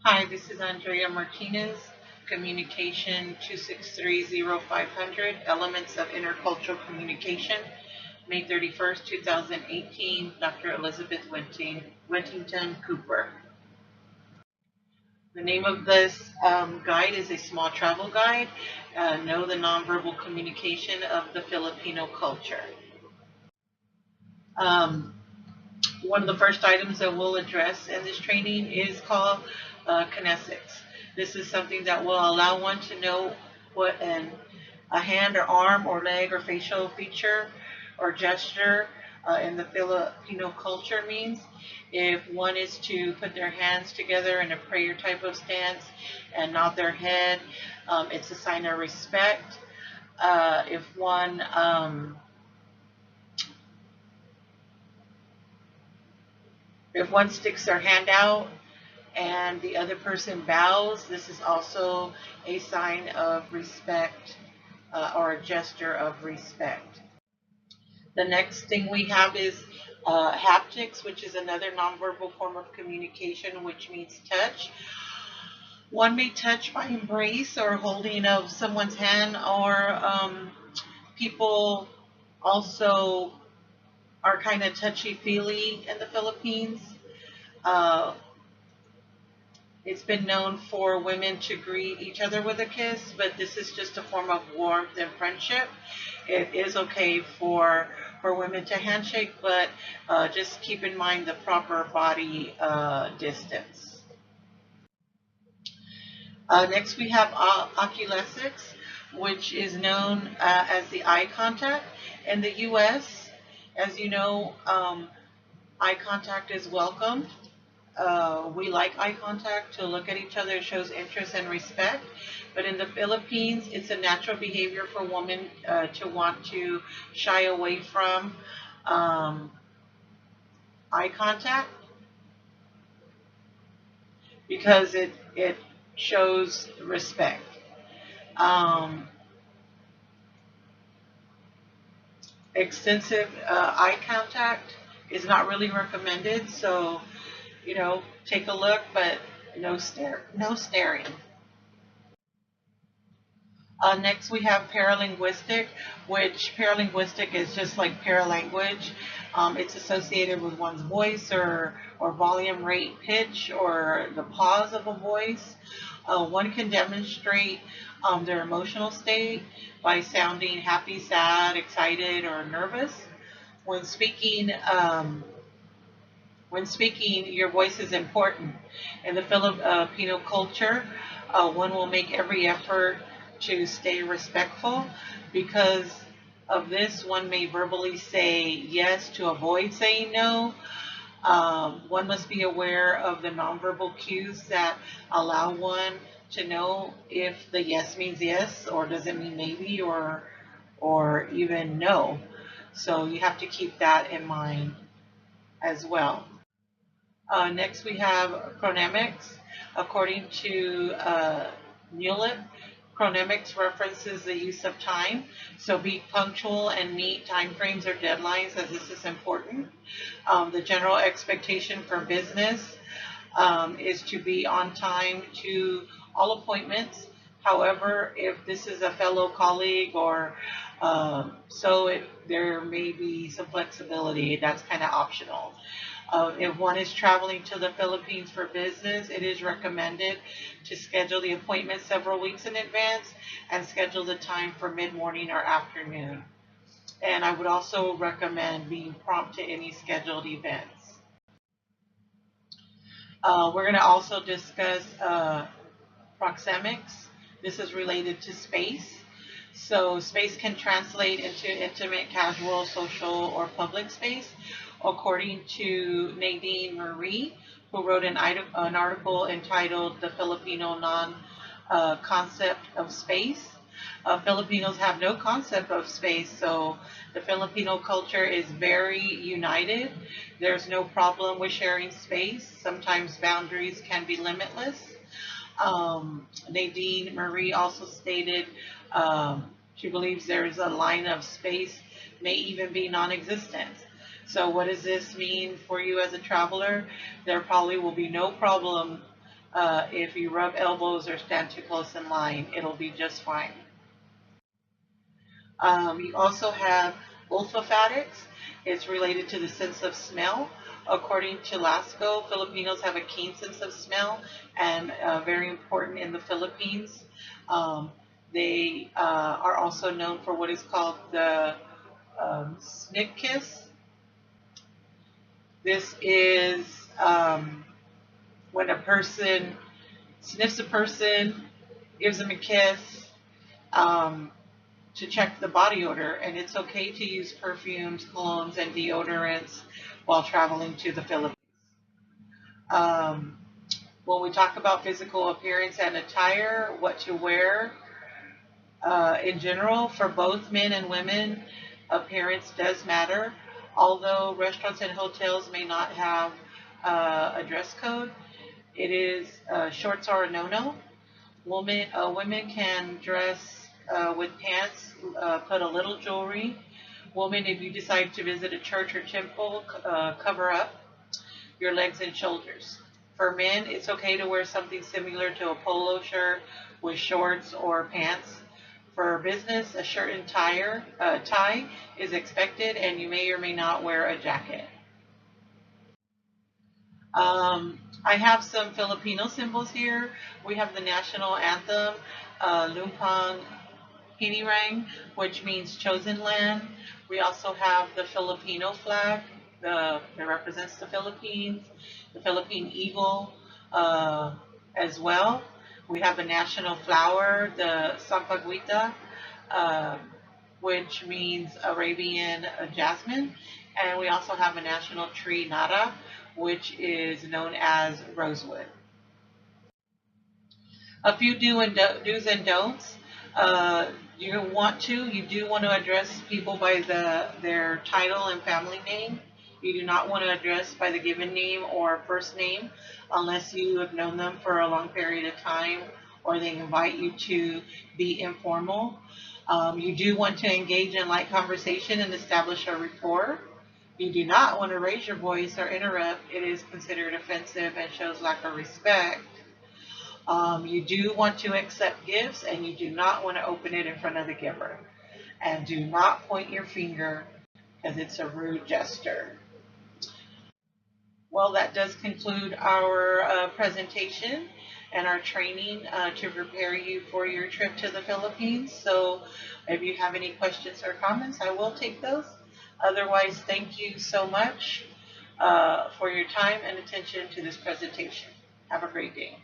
Hi, this is Andrea Martinez, Communication 2630500, Elements of Intercultural Communication, May 31st, 2018, Dr. Elizabeth Wintington Cooper. The name of this guide is a small travel guide, Know the Nonverbal Communication of the Filipino Culture. Um, One of the first items that we'll address in this training is called kinesics. This is something that will allow one to know what a hand or arm or leg or facial feature or gesture in the Filipino culture means. If one is to put their hands together in a prayer type of stance and nod their head, it's a sign of respect. If one sticks their hand out and the other person bows, this is also a sign of respect or a gesture of respect. The next thing we have is haptics, which is another nonverbal form of communication, which means touch. One may touch by embrace or holding of someone's hand, or people also are kind of touchy-feely in the Philippines. Uh, It's been known for women to greet each other with a kiss, but this is just a form of warmth and friendship. It is okay for women to handshake, but just keep in mind the proper body distance. Next, we have oculesics, which is known as the eye contact. In the U.S., as you know, eye contact is welcome. We like eye contact to look at each other. It shows interest and respect. But in the Philippines, it's a natural behavior for women to want to shy away from um, eye contact because it shows respect. Um, Extensive eye contact is not really recommended. So, take a look, but no staring. Next, we have paralinguistic, which paralinguistic is just like paralanguage. It's associated with one's voice or volume, rate, pitch, or the pause of a voice. One can demonstrate their emotional state by sounding happy, sad, excited, or nervous. When speaking, um, when speaking, your voice is important. In the Filipino culture, one will make every effort to stay respectful. Because of this, one may verbally say yes to avoid saying no. One must be aware of the nonverbal cues that allow one to know if the yes means yes or does it mean maybe or even no. So you have to keep that in mind as well. Next, we have chronemics. According to Newlip, chronemics references the use of time. So be punctual and meet timeframes or deadlines, as this is important. The general expectation for business is to be on time to all appointments. However, if this is a fellow colleague or there may be some flexibility. That's kind of optional. If one is traveling to the Philippines for business, it is recommended to schedule the appointment several weeks in advance and schedule the time for mid-morning or afternoon. And I would also recommend being prompt to any scheduled events. We're going to also discuss proxemics. This is related to space. So space can translate into intimate, casual, social, or public space. According to Nadine Marie, who wrote an article entitled The Filipino Non-Concept of Space. Filipinos have no concept of space, so the Filipino culture is very united. There's no problem with sharing space. Sometimes boundaries can be limitless. Nadine Marie also stated she believes there's a line of space may even be non-existent. So what does this mean for you as a traveler? There probably will be no problem If you rub elbows or stand too close in line, it'll be just fine. You also have olfactics. It's related to the sense of smell. According to LASCO, Filipinos have a keen sense of smell and very important in the Philippines. Um, they are also known for what is called the snick kiss. This is when a person sniffs a person, gives them a kiss, um, to check the body odor, and it's okay to use perfumes, colognes, and deodorants while traveling to the Philippines. Um, when we talk about physical appearance and attire, what to wear, in general, for both men and women, appearance does matter. Although restaurants and hotels may not have a dress code, it is shorts are a no-no. Women can dress with pants, put a little jewelry. Women, if you decide to visit a church or temple, cover up your legs and shoulders. For men, it's okay to wear something similar to a polo shirt with shorts or pants. For business, a shirt and tie is expected, and you may or may not wear a jacket. I have some Filipino symbols here. We have the national anthem, Lumpang Hinirang, which means chosen land. We also have the Filipino flag, that represents the Philippines, the Philippine eagle as well. We have a national flower, the Sampaguita, uh, which means Arabian jasmine. And we also have a national tree, Nara, which is known as rosewood. A few do's and don'ts. You do want to address people by their title and family name. You do not want to address by the given name or first name unless you have known them for a long period of time or they invite you to be informal. You do want to engage in light conversation and establish a rapport. You do not want to raise your voice or interrupt. It is considered offensive and shows lack of respect. You do want to accept gifts and you do not want to open it in front of the giver. And do not point your finger because it's a rude gesture. Well, that does conclude our presentation and our training to prepare you for your trip to the Philippines. So if you have any questions or comments, I will take those. Otherwise, thank you so much for your time and attention to this presentation. Have a great day.